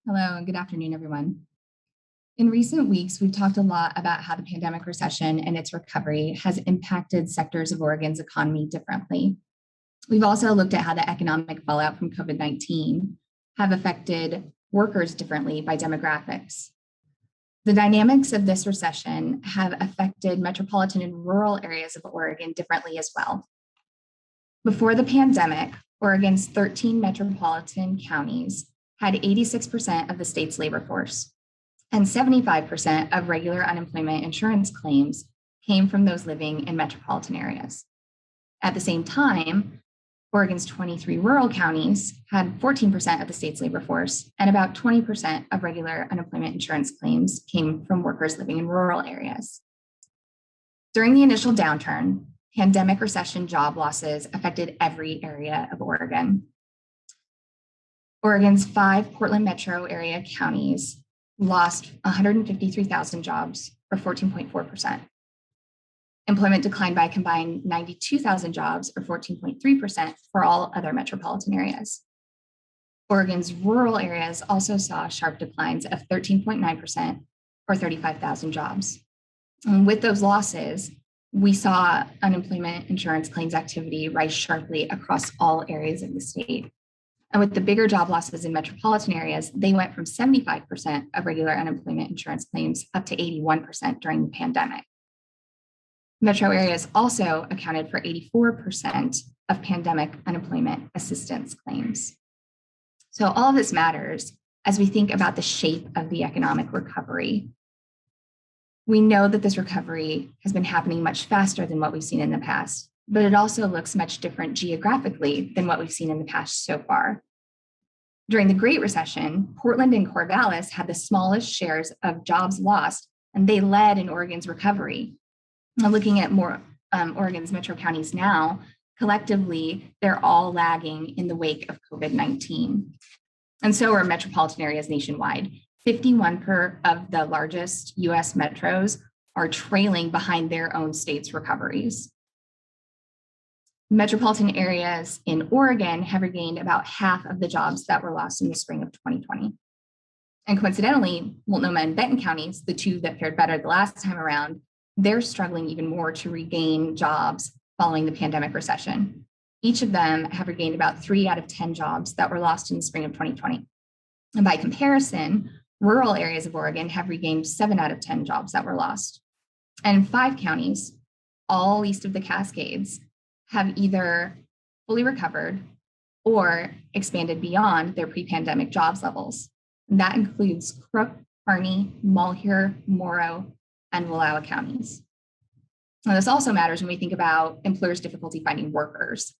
Hello, and good afternoon, everyone. In recent weeks, we've talked a lot about how the pandemic recession and its recovery has impacted sectors of Oregon's economy differently. We've also looked at how the economic fallout from COVID-19 have affected workers differently by demographics. The dynamics of this recession have affected metropolitan and rural areas of Oregon differently as well. Before the pandemic, Oregon's 13 metropolitan counties had 86% of the state's labor force, and 75% of regular unemployment insurance claims came from those living in metropolitan areas. At the same time, Oregon's 23 rural counties had 14% of the state's labor force, and about 20% of regular unemployment insurance claims came from workers living in rural areas. During the initial downturn, pandemic recession job losses affected every area of Oregon. Oregon's 5 Portland metro area counties lost 153,000 jobs, or 14.4%. Employment declined by a combined 92,000 jobs, or 14.3%, for all other metropolitan areas. Oregon's rural areas also saw sharp declines of 13.9%, or 35,000 jobs. And with those losses, we saw unemployment insurance claims activity rise sharply across all areas of the state. And with the bigger job losses in metropolitan areas, they went from 75% of regular unemployment insurance claims up to 81% during the pandemic. Metro areas also accounted for 84% of pandemic unemployment assistance claims. So all of this matters as we think about the shape of the economic recovery. We know that this recovery has been happening much faster than what we've seen in the past, but it also looks much different geographically than what we've seen in the past so far. During the Great Recession, Portland and Corvallis had the smallest shares of jobs lost, and they led in Oregon's recovery. Now, looking at more Oregon's metro counties now, collectively, they're all lagging in the wake of COVID-19. And so are metropolitan areas nationwide. 51% of the largest US metros are trailing behind their own state's recoveries. Metropolitan areas in Oregon have regained about half of the jobs that were lost in the spring of 2020. And coincidentally, Multnomah and Benton counties, the two that fared better the last time around, they're struggling even more to regain jobs following the pandemic recession. Each of them have regained about 3 out of 10 jobs that were lost in the spring of 2020. And by comparison, rural areas of Oregon have regained 7 out of 10 jobs that were lost. And 5 counties, all east of the Cascades, have either fully recovered or expanded beyond their pre-pandemic jobs levels. And that includes Crook, Harney, Malheur, Morrow, and Wallowa counties. Now, this also matters when we think about employers' difficulty finding workers.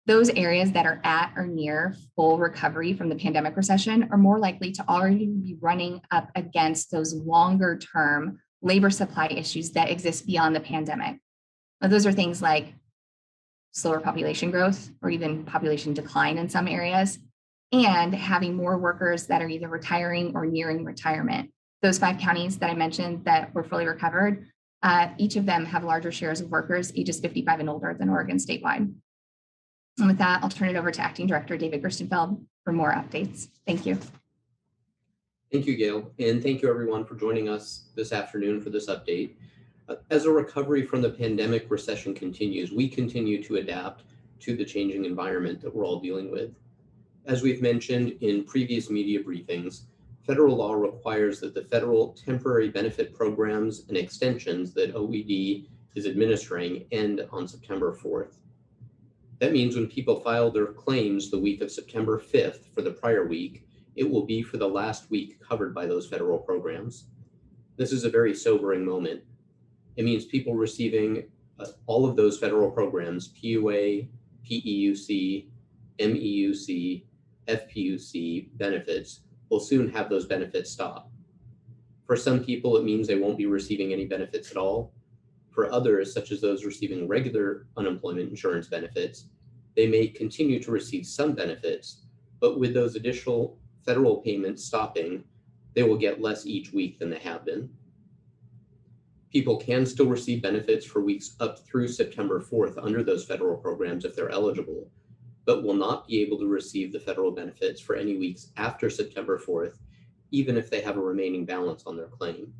Those areas that are at or near full recovery from the pandemic recession are more likely to already be running up against those longer-term labor supply issues that exist beyond the pandemic. Now, those are things like slower population growth or even population decline in some areas, and having more workers that are either retiring or nearing retirement. Those 5 counties that I mentioned that were fully recovered, each of them have larger shares of workers ages 55 and older than Oregon statewide. And with that, I'll turn it over to Acting Director David Gerstenfeld for more updates. Thank you. Thank you, Gail, and thank you everyone for joining us this afternoon for this update. As a recovery from the pandemic recession continues, we continue to adapt to the changing environment that we're all dealing with. As we've mentioned in previous media briefings, federal law requires that the federal temporary benefit programs and extensions that OED is administering end on September 4th. That means when people file their claims the week of September 5th for the prior week, it will be for the last week covered by those federal programs. This is a very sobering moment. It means people receiving all of those federal programs, PUA, PEUC, MEUC, FPUC benefits, will soon have those benefits stop. For some people, it means they won't be receiving any benefits at all. For others, such as those receiving regular unemployment insurance benefits, they may continue to receive some benefits, but with those additional federal payments stopping, they will get less each week than they have been. People can still receive benefits for weeks up through September 4th under those federal programs if they're eligible, but will not be able to receive the federal benefits for any weeks after September 4th even if they have a remaining balance on their claim.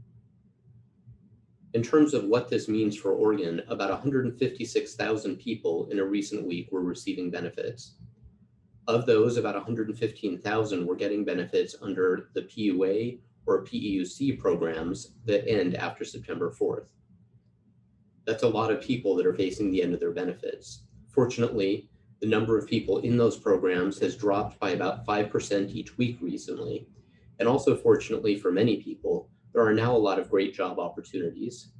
In terms of what this means for Oregon, about 156,000 people in a recent week were receiving benefits. Of those, about 115,000 were getting benefits under the PUA or PEUC programs that end after September 4th. That's a lot of people that are facing the end of their benefits. Fortunately, the number of people in those programs has dropped by about 5% each week recently. And also, fortunately for many people, there are now a lot of great job opportunities.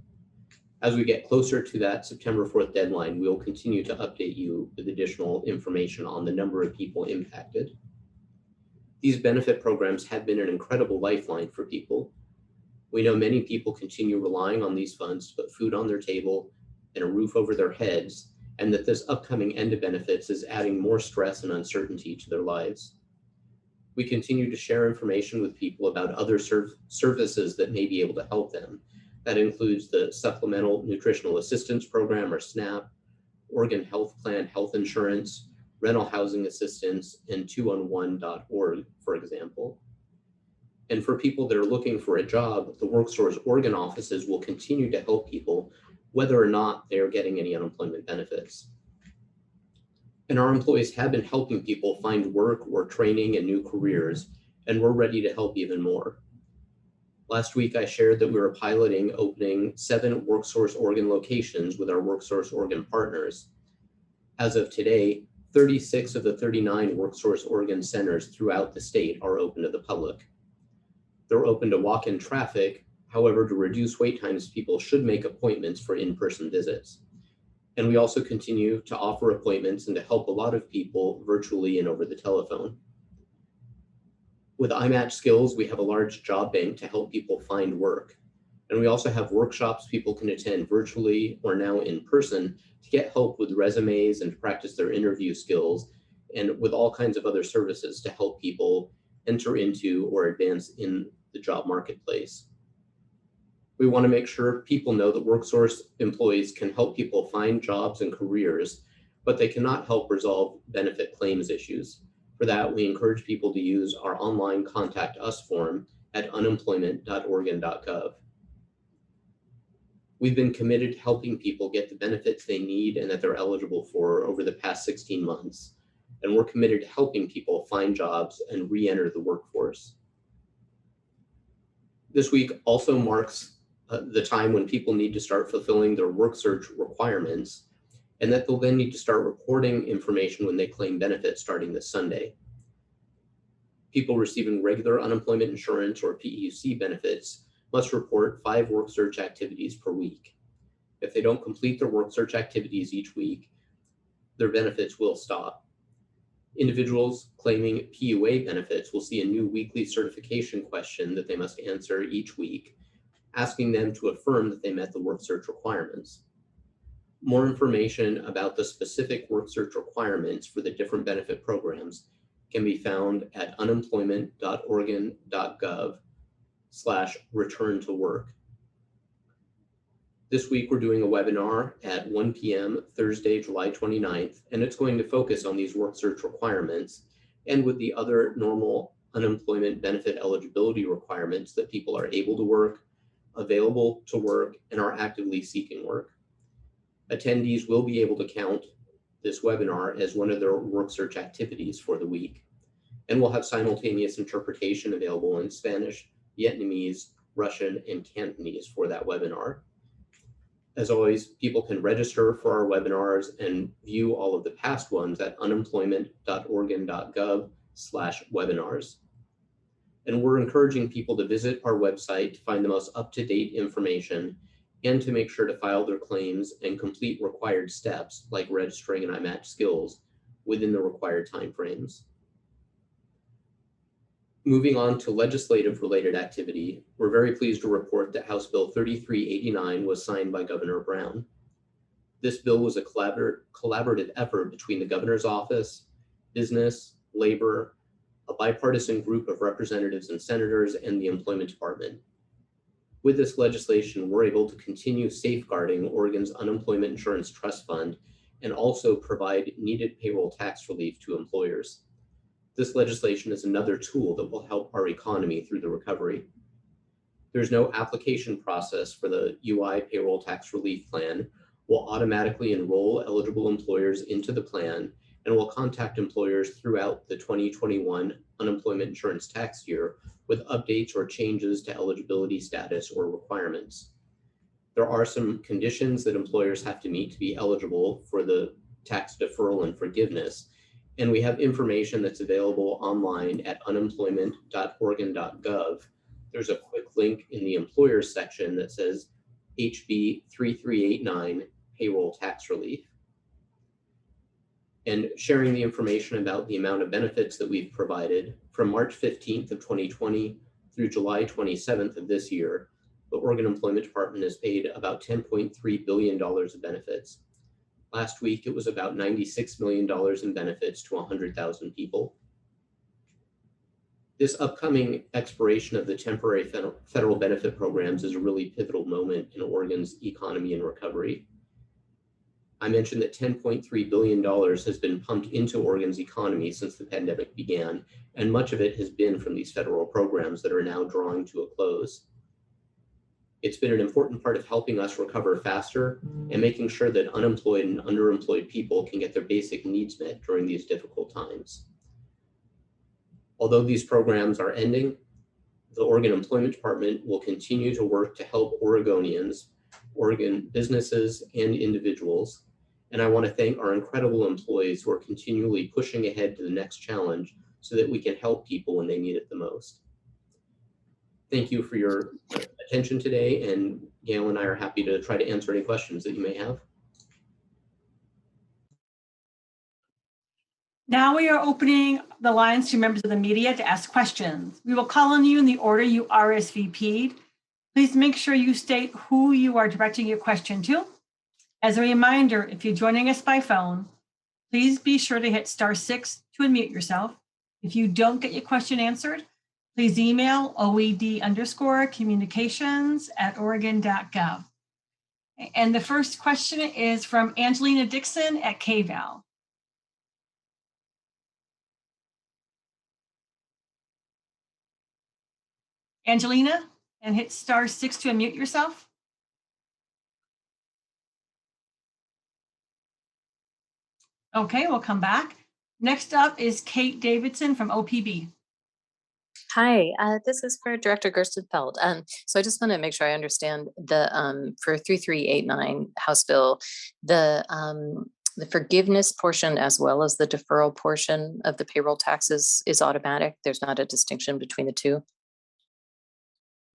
As we get closer to that September 4th deadline, we will continue to update you with additional information on the number of people impacted. These benefit programs have been an incredible lifeline for people. We know many people continue relying on these funds to put food on their table and a roof over their heads, and that this upcoming end of benefits is adding more stress and uncertainty to their lives. We continue to share information with people about other services that may be able to help them. That includes the Supplemental Nutritional Assistance Program, or SNAP, Oregon Health Plan health insurance, rental housing assistance, and 2on1.org, for example. And for people that are looking for a job, the WorkSource Oregon offices will continue to help people whether or not they are getting any unemployment benefits. And our employees have been helping people find work or training in new careers, and we're ready to help even more. Last week, I shared that we were piloting opening 7 WorkSource Oregon locations with our WorkSource Oregon partners. As of today, 36 of the 39 WorkSource Oregon centers throughout the state are open to the public. They're open to walk-in traffic. However, to reduce wait times, people should make appointments for in-person visits. And we also continue to offer appointments and to help a lot of people virtually and over the telephone. With iMatch Skills, we have a large job bank to help people find work. And we also have workshops people can attend virtually or now in person to get help with resumes and to practice their interview skills, and with all kinds of other services to help people enter into or advance in the job marketplace. We want to make sure people know that WorkSource employees can help people find jobs and careers, but they cannot help resolve benefit claims issues. For that, we encourage people to use our online Contact Us form at unemployment.oregon.gov. We've been committed to helping people get the benefits they need and that they're eligible for over the past 16 months. And we're committed to helping people find jobs and re-enter the workforce. This week also marks the time when people need to start fulfilling their work search requirements, and that they'll then need to start reporting information when they claim benefits starting this Sunday. People receiving regular unemployment insurance or PEUC benefits must report 5 work search activities per week. If they don't complete their work search activities each week, their benefits will stop. Individuals claiming PUA benefits will see a new weekly certification question that they must answer each week, asking them to affirm that they met the work search requirements. More information about the specific work search requirements for the different benefit programs can be found at unemployment.oregon.gov/return to work. This week, we're doing a webinar at 1 p.m. Thursday, July 29th, and it's going to focus on these work search requirements and with the other normal unemployment benefit eligibility requirements that people are able to work, available to work, and are actively seeking work. Attendees will be able to count this webinar as one of their work search activities for the week, and we'll have simultaneous interpretation available in Spanish, Vietnamese, Russian, and Cantonese for that webinar. As always, people can register for our webinars and view all of the past ones at unemployment.oregon.gov/webinars. And we're encouraging people to visit our website to find the most up-to-date information and to make sure to file their claims and complete required steps like registering an iMatch Skills within the required timeframes. Moving on to legislative-related activity, we're very pleased to report that House Bill 3389 was signed by Governor Brown. This bill was a collaborative effort between the governor's office, business, labor, a bipartisan group of representatives and senators, and the employment department. With this legislation, we're able to continue safeguarding Oregon's unemployment insurance trust fund and also provide needed payroll tax relief to employers. This legislation is another tool that will help our economy through the recovery. There's no application process for the UI payroll tax relief plan. We'll automatically enroll eligible employers into the plan and will contact employers throughout the 2021 unemployment insurance tax year with updates or changes to eligibility status or requirements. There are some conditions that employers have to meet to be eligible for the tax deferral and forgiveness, and we have information that's available online at unemployment.oregon.gov. There's a quick link in the employers section that says HB 3389 payroll tax relief. And sharing the information about the amount of benefits that we've provided from March 15th of 2020 through July 27th of this year, the Oregon Employment Department has paid about $10.3 billion of benefits. Last week, it was about $96 million in benefits to 100,000 people. This upcoming expiration of the temporary federal benefit programs is a really pivotal moment in Oregon's economy and recovery. I mentioned that $10.3 billion has been pumped into Oregon's economy since the pandemic began, and much of it has been from these federal programs that are now drawing to a close. It's been an important part of helping us recover faster and making sure that unemployed and underemployed people can get their basic needs met during these difficult times. Although these programs are ending, the Oregon Employment Department will continue to work to help Oregonians, Oregon businesses, and individuals. And I want to thank our incredible employees who are continually pushing ahead to the next challenge so that we can help people when they need it the most. Thank you for your attention today, and Gail and I are happy to try to answer any questions that you may have. Now we are opening the lines to members of the media to ask questions. We will call on you in the order you RSVP'd. Please make sure you state who you are directing your question to. As a reminder, if you're joining us by phone, please be sure to hit *6 to unmute yourself. If you don't get your question answered, please email oed_communications@oregon.gov. And the first question is from Angelina Dixon at KVAL. Angelina, and hit *6 to unmute yourself. Okay, we'll come back. Next up is Kate Davidson from OPB. Hi, this is for Director Gerstenfeld. So I just want to make sure I understand the for 3389 House Bill, the forgiveness portion as well as the deferral portion of the payroll taxes is automatic. There's not a distinction between the two.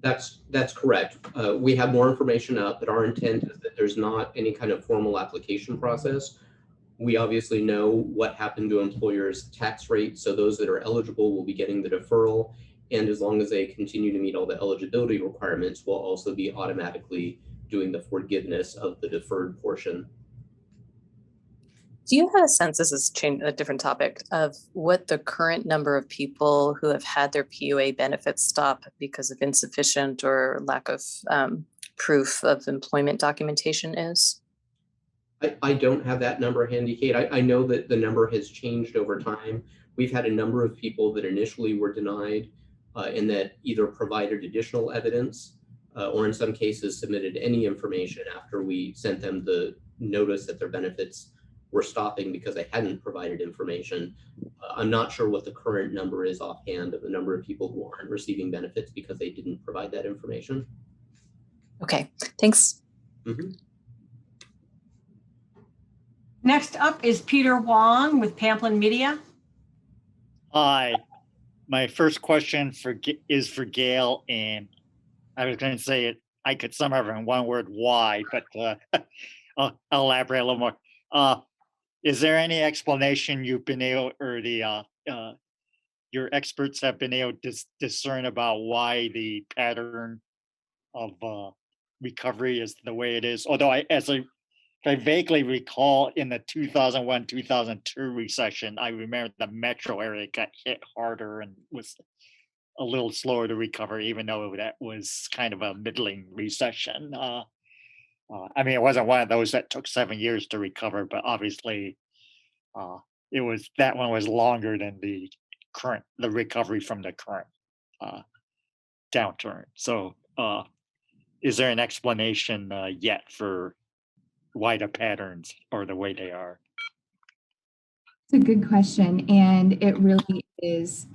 That's correct. We have more information up, but our intent is that there's not any kind of formal application process. We obviously know what happened to employers' tax rates, so those that are eligible will be getting the deferral, and as long as they continue to meet all the eligibility requirements, we'll also be automatically doing the forgiveness of the deferred portion. Do you have a sense, this is a different topic, of what the current number of people who have had their PUA benefits stop because of insufficient or lack of proof of employment documentation is? I don't have that number handy, Kate. I know that the number has changed over time. We've had a number of people that initially were denied and that either provided additional evidence or in some cases submitted any information after we sent them the notice that their benefits were stopping because they hadn't provided information. I'm not sure what the current number is offhand of the number of people who aren't receiving benefits because they didn't provide that information. Okay, thanks. Mm-hmm. Next up is Peter Wong with Pamplin Media. Hi, my first question is for Gail, and I was going to say it. I could sum up in one word, why, but I'll elaborate a little more. Is there any explanation you've been able, or your experts have been able to discern about why the pattern of recovery is the way it is? Although I vaguely recall in the 2001-2002 recession, I remember the metro area got hit harder and was a little slower to recover, even though that was kind of a middling recession. I mean, it wasn't one of those that took 7 years to recover, but obviously that one was longer than the the recovery from the current downturn. So is there an explanation yet for why the patterns are the way they are? It's a good question, and it really is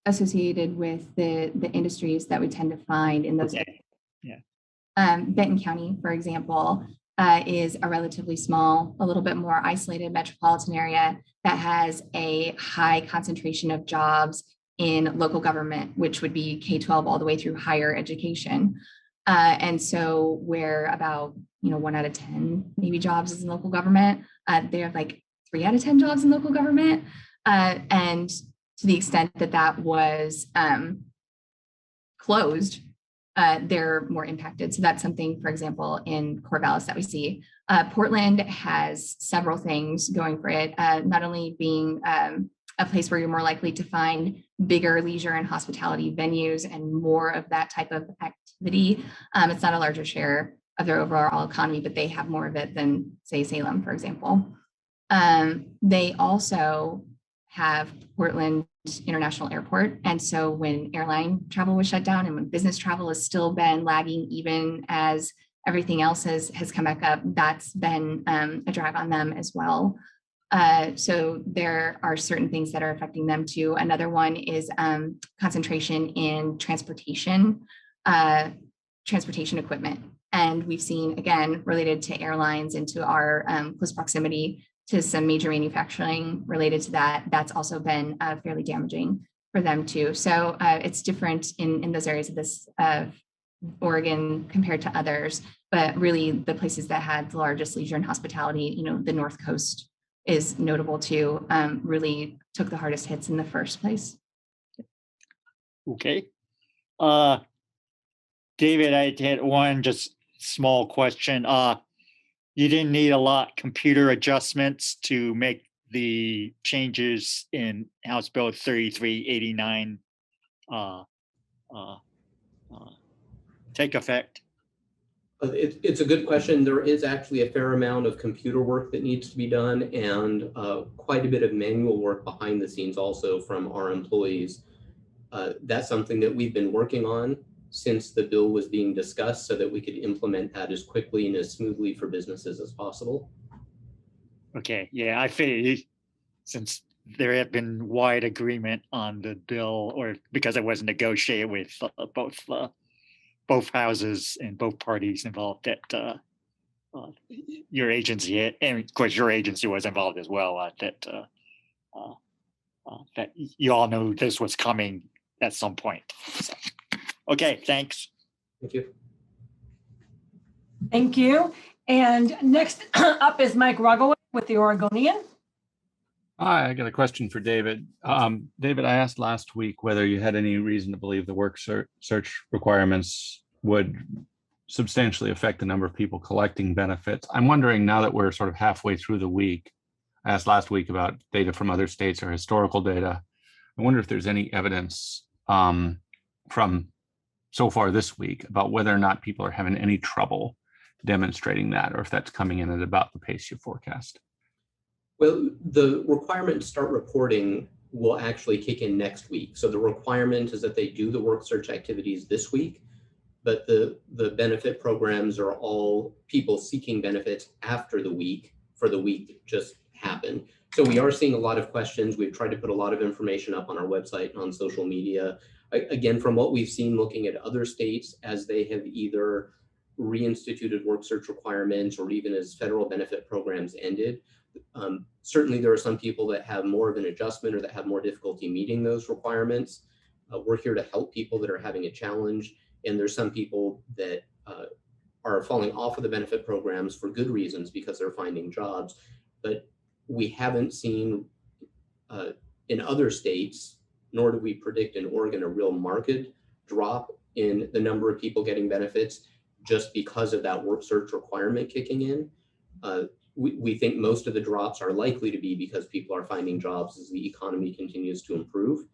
associated with the industries that we tend to find in those areas. Yeah. Benton County, for example, is a relatively small, a little bit more isolated metropolitan area that has a high concentration of jobs in local government, which would be K-12 all the way through higher education. And so where about 1 out of 10 maybe jobs is in local government, they have like 3 out of 10 jobs in local government. And to the extent that that was closed, they're more impacted. So that's something, for example, in Corvallis that we see. Portland has several things going for it, not only being a place where you're more likely to find bigger leisure and hospitality venues and more of that type of activity. It's not a larger share of their overall economy, but they have more of it than, say, Salem, for example. They also have Portland International Airport. And so when airline travel was shut down and when business travel has still been lagging, even as everything else has come back up, that's been a drag on them as well. So there are certain things that are affecting them too. Another one is concentration in transportation equipment. And we've seen, again, related to airlines and to our close proximity to some major manufacturing related to that, that's also been fairly damaging for them too. So it's different in those areas of this Oregon compared to others, but really the places that had the largest leisure and hospitality, the North Coast is notable too, really took the hardest hits in the first place. Okay. David, I had one just small question. You didn't need a lot computer adjustments to make the changes in House Bill 3389 take effect? It's a good question. There is actually a fair amount of computer work that needs to be done and quite a bit of manual work behind the scenes also from our employees. That's something that we've been working on since the bill was being discussed so that we could implement that as quickly and as smoothly for businesses as possible. Okay, yeah, I figured since there had been wide agreement on the bill, or because it was negotiated with both houses and both parties involved, that your agency had, and of course your agency was involved as well, that you all knew this was coming at some point. So, okay, thanks. Thank you. Thank you. And next up is Mike Ruggleway with the Oregonian. Hi, I got a question for David. David, I asked last week whether you had any reason to believe the work search requirements would substantially affect the number of people collecting benefits. I'm wondering, now that we're sort of halfway through the week, I asked last week about data from other states or historical data. I wonder if there's any evidence from so far this week about whether or not people are having any trouble demonstrating that, or if that's coming in at about the pace you forecast. Well, the requirement to start reporting will actually kick in next week. So the requirement is that they do the work search activities this week, but the benefit programs are all people seeking benefits after the week for the week that just happened. So we are seeing a lot of questions. We've tried to put a lot of information up on our website and on social media. Again, from what we've seen looking at other states as they have either reinstituted work search requirements or even as federal benefit programs ended, certainly there are some people that have more of an adjustment or that have more difficulty meeting those requirements. We're here to help people that are having a challenge. And there's some people that are falling off of the benefit programs for good reasons because they're finding jobs. But we haven't seen in other states, nor do we predict in Oregon, a real marked drop in the number of people getting benefits just because of that work search requirement kicking in. We think most of the drops are likely to be because people are finding jobs as the economy continues to improve.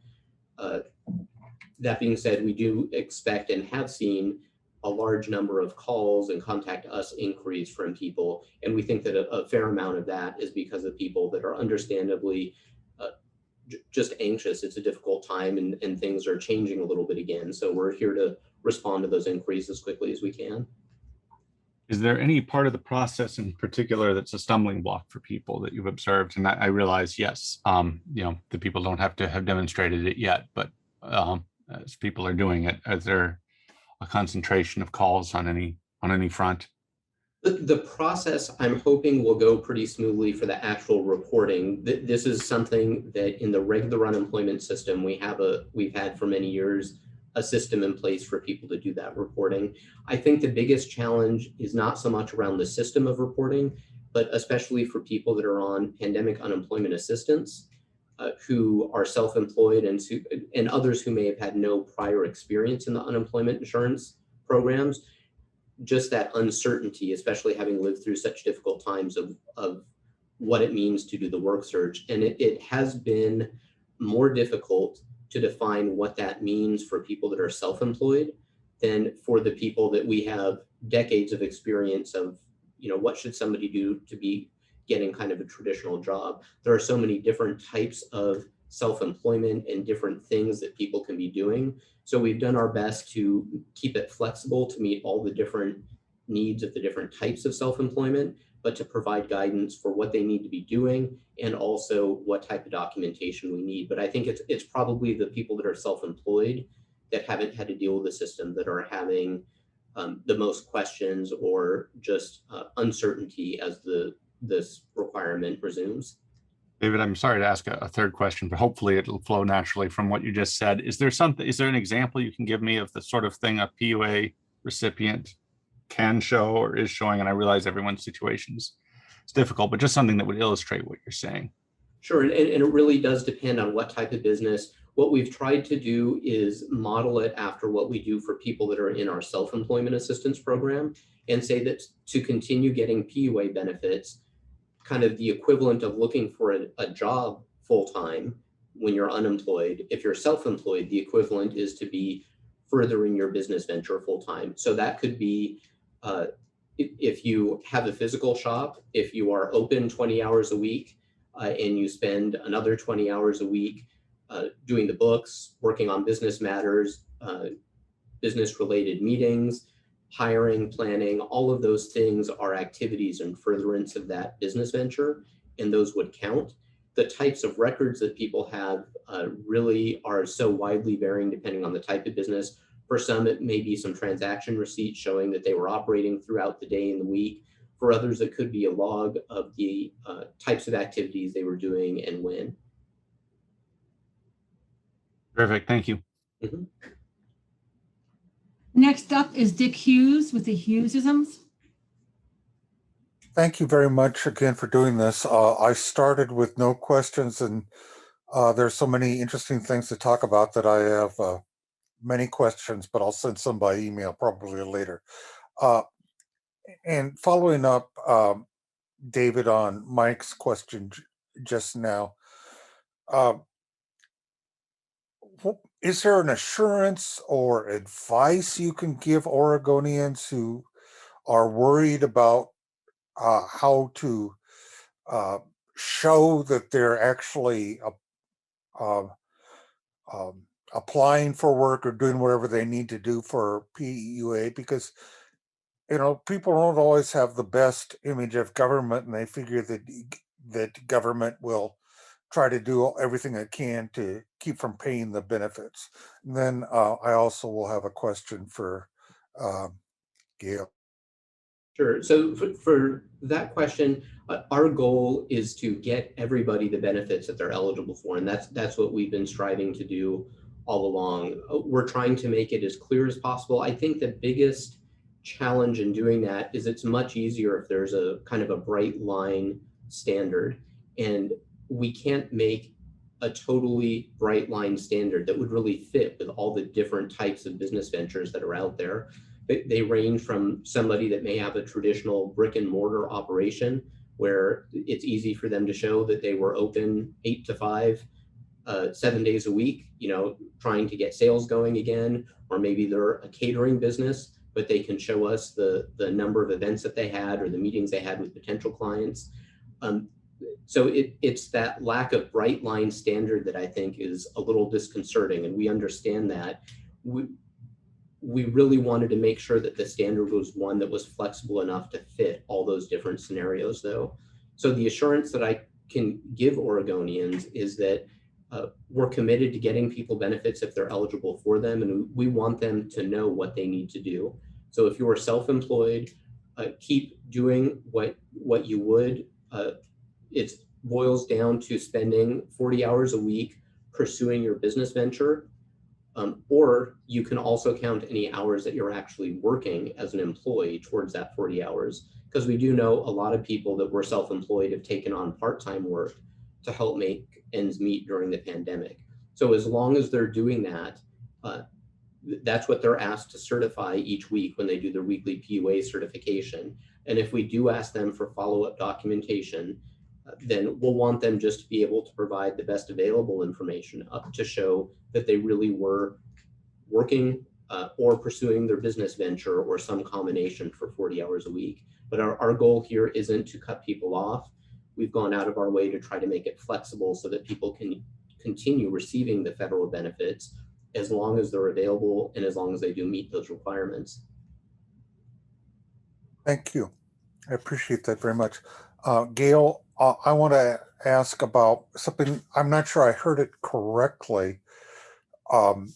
That being said, we do expect and have seen a large number of calls and contact us inquiries from people. And we think that a fair amount of that is because of people that are understandably just anxious. It's a difficult time, and things are changing a little bit again. So we're here to respond to those inquiries as quickly as we can. Is there any part of the process in particular that's a stumbling block for people that you've observed? And I realize, yes, the people don't have to have demonstrated it yet, but as people are doing it, is there a concentration of calls on any front? The process, I'm hoping, will go pretty smoothly for the actual reporting. This is something that in the regular unemployment system, we've had for many years, a system in place for people to do that reporting. I think the biggest challenge is not so much around the system of reporting, but especially for people that are on pandemic unemployment assistance, who are self-employed, and others who may have had no prior experience in the unemployment insurance programs. Just that uncertainty, especially having lived through such difficult times of what it means to do the work search. And it has been more difficult to define what that means for people that are self-employed than for the people that we have decades of experience of, what should somebody do to be getting kind of a traditional job. There are so many different types of self-employment and different things that people can be doing. So we've done our best to keep it flexible to meet all the different needs of the different types of self-employment, but to provide guidance for what they need to be doing and also what type of documentation we need. But I think it's probably the people that are self-employed that haven't had to deal with the system that are having the most questions or just uncertainty as this requirement resumes. David, I'm sorry to ask a third question, but hopefully it'll flow naturally from what you just said. Is there an example you can give me of the sort of thing a PUA recipient can show or is showing? And I realize everyone's situation is difficult, but just something that would illustrate what you're saying. Sure, and it really does depend on what type of business. What we've tried to do is model it after what we do for people that are in our self-employment assistance program, and say that to continue getting PUA benefits, kind of the equivalent of looking for a job full-time when you're unemployed. If you're self-employed, the equivalent is to be furthering your business venture full-time. So that could be if you have a physical shop, if you are open 20 hours a week and you spend another 20 hours a week doing the books, working on business matters, business-related meetings, hiring, planning, all of those things are activities in furtherance of that business venture, and those would count. The types of records that people have really are so widely varying depending on the type of business. For some, it may be some transaction receipts showing that they were operating throughout the day and the week. For others, it could be a log of the types of activities they were doing and when. Perfect, thank you. Mm-hmm. Next up is Dick Hughes with the Hughesisms. Thank you very much again for doing this. I started with no questions, and there's so many interesting things to talk about that I have many questions, but I'll send some by email probably later. And following up, David, on Mike's question just now, is there an assurance or advice you can give Oregonians who are worried about how to show that they're actually applying for work or doing whatever they need to do for PUA? Because people don't always have the best image of government, and they figure that government will try to do everything it can to keep from paying the benefits. And then I also will have a question for Gail. Sure. So for that question, our goal is to get everybody the benefits that they're eligible for, and that's what we've been striving to do all along. We're trying to make it as clear as possible. I think the biggest challenge in doing that is it's much easier if there's a kind of a bright line standard, and we can't make a totally bright line standard that would really fit with all the different types of business ventures that are out there. They range from somebody that may have a traditional brick and mortar operation where it's easy for them to show that they were open 8 to 5, 7 days a week, trying to get sales going again, or maybe they're a catering business, but they can show us the number of events that they had or the meetings they had with potential clients. So it's that lack of bright line standard that I think is a little disconcerting, and we understand that. We really wanted to make sure that the standard was one that was flexible enough to fit all those different scenarios, though. So the assurance that I can give Oregonians is that we're committed to getting people benefits if they're eligible for them, and we want them to know what they need to do. So if you are self-employed, keep doing what you would. It boils down to spending 40 hours a week pursuing your business venture. Or you can also count any hours that you're actually working as an employee towards that 40 hours, because we do know a lot of people that were self-employed have taken on part-time work to help make ends meet during the pandemic. So as long as they're doing that, that's what they're asked to certify each week when they do their weekly PUA certification. And if we do ask them for follow-up documentation, then we'll want them just to be able to provide the best available information up to show that they really were working or pursuing their business venture or some combination for 40 hours a week. But our goal here isn't to cut people off. We've gone out of our way to try to make it flexible so that people can continue receiving the federal benefits as long as they're available and as long as they do meet those requirements. Thank you. I appreciate that very much. Gail, I want to ask about something. I'm not sure I heard it correctly. So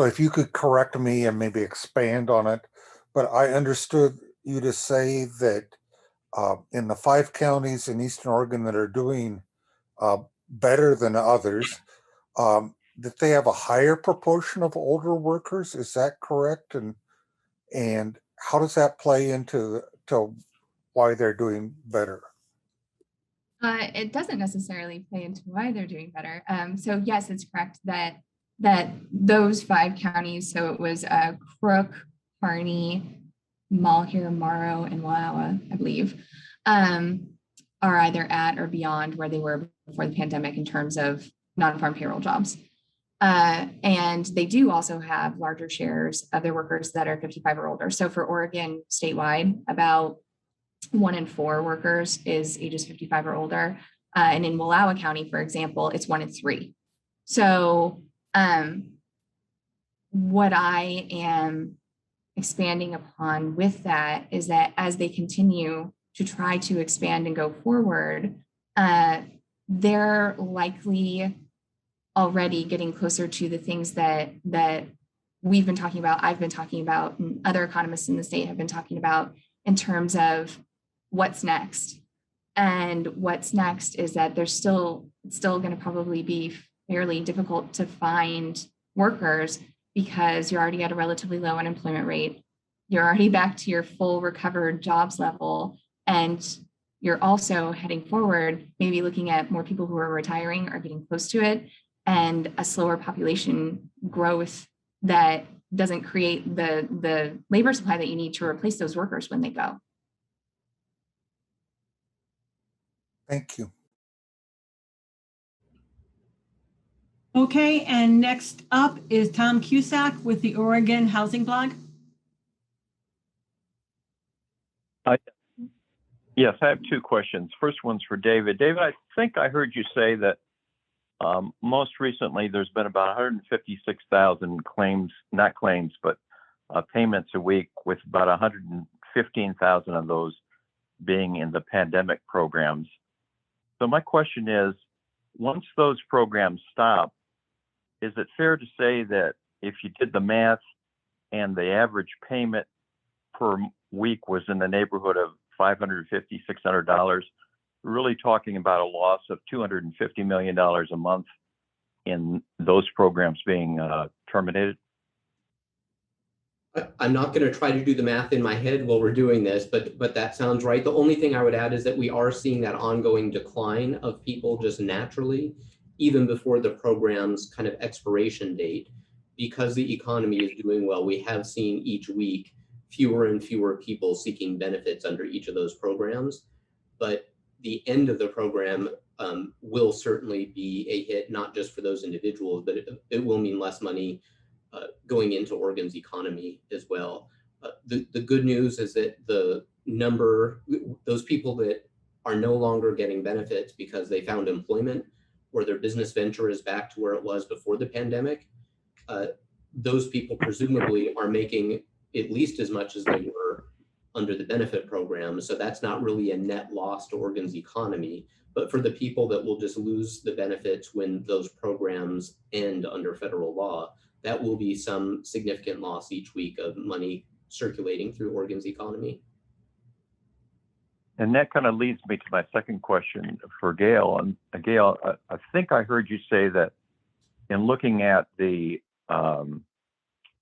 if you could correct me and maybe expand on it, but I understood you to say that in the 5 counties in Eastern Oregon that are doing better than others, that they have a higher proportion of older workers. Is that correct? And how does that play into why they're doing better? It doesn't necessarily play into why they're doing better. So yes, it's correct that those 5 counties, so it was Crook, Harney, Malheur, Morrow, and Wallowa, I believe, are either at or beyond where they were before the pandemic in terms of non-farm payroll jobs. And they do also have larger shares of their workers that are 55 or older. So for Oregon statewide, about 1 in 4 workers is ages 55 or older. And in Wallowa County, for example, it's 1 in 3. So what I am expanding upon with that is that as they continue to try to expand and go forward, they're likely already getting closer to the things that we've been talking about, I've been talking about, and other economists in the state have been talking about in terms of what's next. And what's next is that there's still going to probably be fairly difficult to find workers because you're already at a relatively low unemployment rate. You're already back to your full recovered jobs level. And you're also heading forward, maybe looking at more people who are retiring or getting close to it, and a slower population growth that doesn't create the labor supply that you need to replace those workers when they go. Thank you. Okay, and next up is Tom Cusack with the Oregon Housing Blog. Yes, I have 2 questions. First one's for David. David, I think I heard you say that most recently there's been about 156,000 claims, not claims, but payments a week, with about 115,000 of those being in the pandemic programs. So my question is, once those programs stop, is it fair to say that if you did the math and the average payment per week was in the neighborhood of $550, $600, we're really talking about a loss of $250 million a month in those programs being terminated? I'm not going to try to do the math in my head while we're doing this, but that sounds right. The only thing I would add is that we are seeing that ongoing decline of people just naturally, even before the program's kind of expiration date. Because the economy is doing well, we have seen each week fewer and fewer people seeking benefits under each of those programs. But the end of the program will certainly be a hit, not just for those individuals, but it will mean less money going into Oregon's economy as well. The good news is that the number, those people that are no longer getting benefits because they found employment or their business venture is back to where it was before the pandemic, those people presumably are making at least as much as they were under the benefit program. So that's not really a net loss to Oregon's economy. But for the people that will just lose the benefits when those programs end under federal law, that will be some significant loss each week of money circulating through Oregon's economy. And that kind of leads me to my second question for Gail. And Gail, I think I heard you say that in looking at the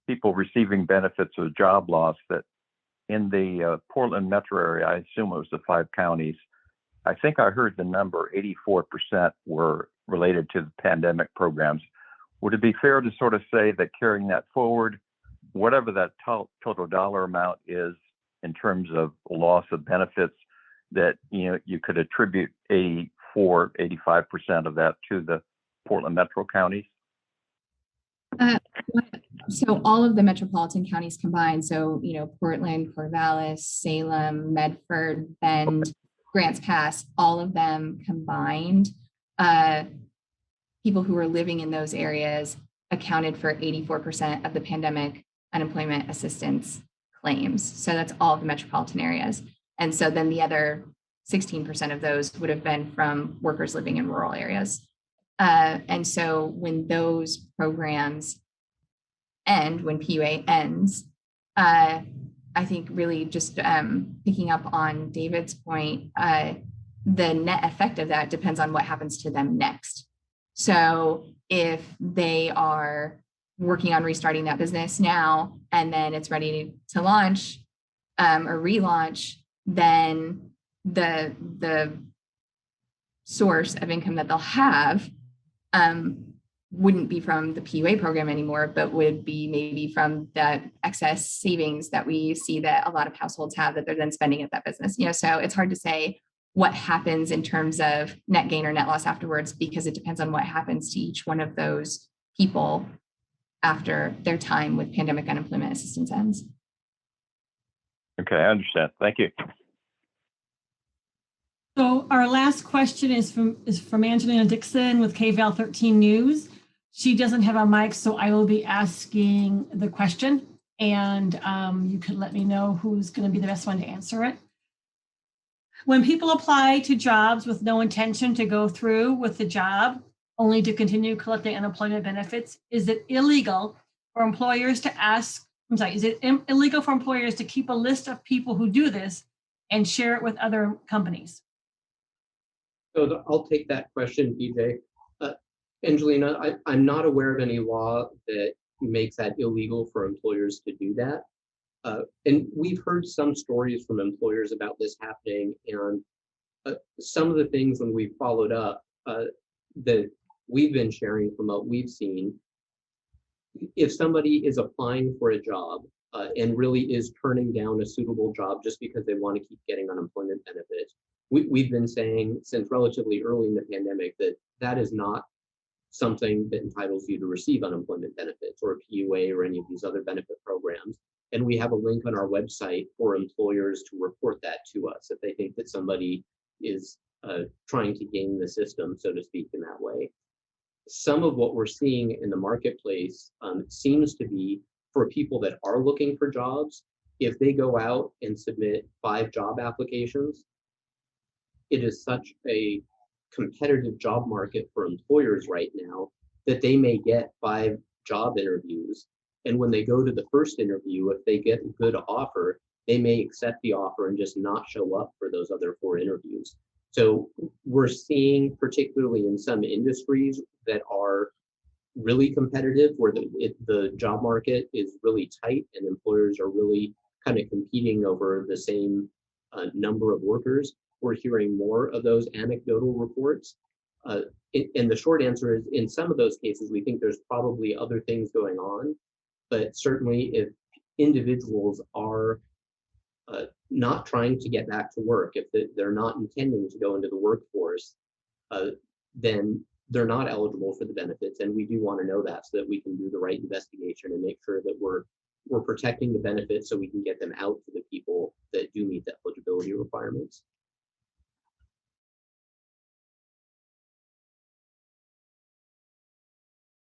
people receiving benefits of job loss, that in the Portland metro area, I assume it was the 5 counties, I think I heard the number 84% were related to the pandemic programs. Would it be fair to sort of say that carrying that forward, whatever that total dollar amount is in terms of loss of benefits, that you could attribute 85% of that to the Portland metro counties? So all of the metropolitan counties combined, so Portland, Corvallis, Salem, Medford, Bend, Grants Pass, all of them combined, people who were living in those areas accounted for 84% of the pandemic unemployment assistance claims. So that's all of the metropolitan areas. And so then the other 16% of those would have been from workers living in rural areas. And so when those programs end, when PUA ends, I think really just picking up on David's point, the net effect of that depends on what happens to them next. So if they are working on restarting that business now, and then it's ready to launch or relaunch, then the source of income that they'll have wouldn't be from the PUA program anymore, but would be maybe from the excess savings that we see that a lot of households have that they're then spending at that business. So it's hard to say what happens in terms of net gain or net loss afterwards, because it depends on what happens to each one of those people after their time with pandemic unemployment assistance ends. Okay, I understand. Thank you. So our last question is from Angelina Dixon with KVAL 13 News. She doesn't have a mic, so I will be asking the question, and you could let me know who's going to be the best one to answer it. When people apply to jobs with no intention to go through with the job, only to continue collecting unemployment benefits, is it illegal for employers to illegal for employers to keep a list of people who do this and share it with other companies? So I'll take that question, PJ. Angelina, I'm not aware of any law that makes that illegal for employers to do that. And we've heard some stories from employers about this happening, and some of the things when we followed up that we've been sharing from what we've seen, if somebody is applying for a job and really is turning down a suitable job just because they want to keep getting unemployment benefits, we've been saying since relatively early in the pandemic that that is not something that entitles you to receive unemployment benefits or PUA or any of these other benefit programs. And we have a link on our website for employers to report that to us if they think that somebody is trying to game the system, so to speak, in that way. Some of what we're seeing in the marketplace seems to be for people that are looking for jobs. If they go out and submit 5 job applications, it is such a competitive job market for employers right now that they may get 5 job interviews. And when they go to the first interview, if they get a good offer, they may accept the offer and just not show up for those other 4 interviews. So we're seeing, particularly in some industries that are really competitive, where the job market is really tight and employers are really kind of competing over the same number of workers, we're hearing more of those anecdotal reports. And the short answer is, in some of those cases, we think there's probably other things going on. But certainly if individuals are not trying to get back to work, if they're not intending to go into the workforce, then they're not eligible for the benefits. And we do want to know that so that we can do the right investigation and make sure that we're protecting the benefits so we can get them out to the people that do meet the eligibility requirements.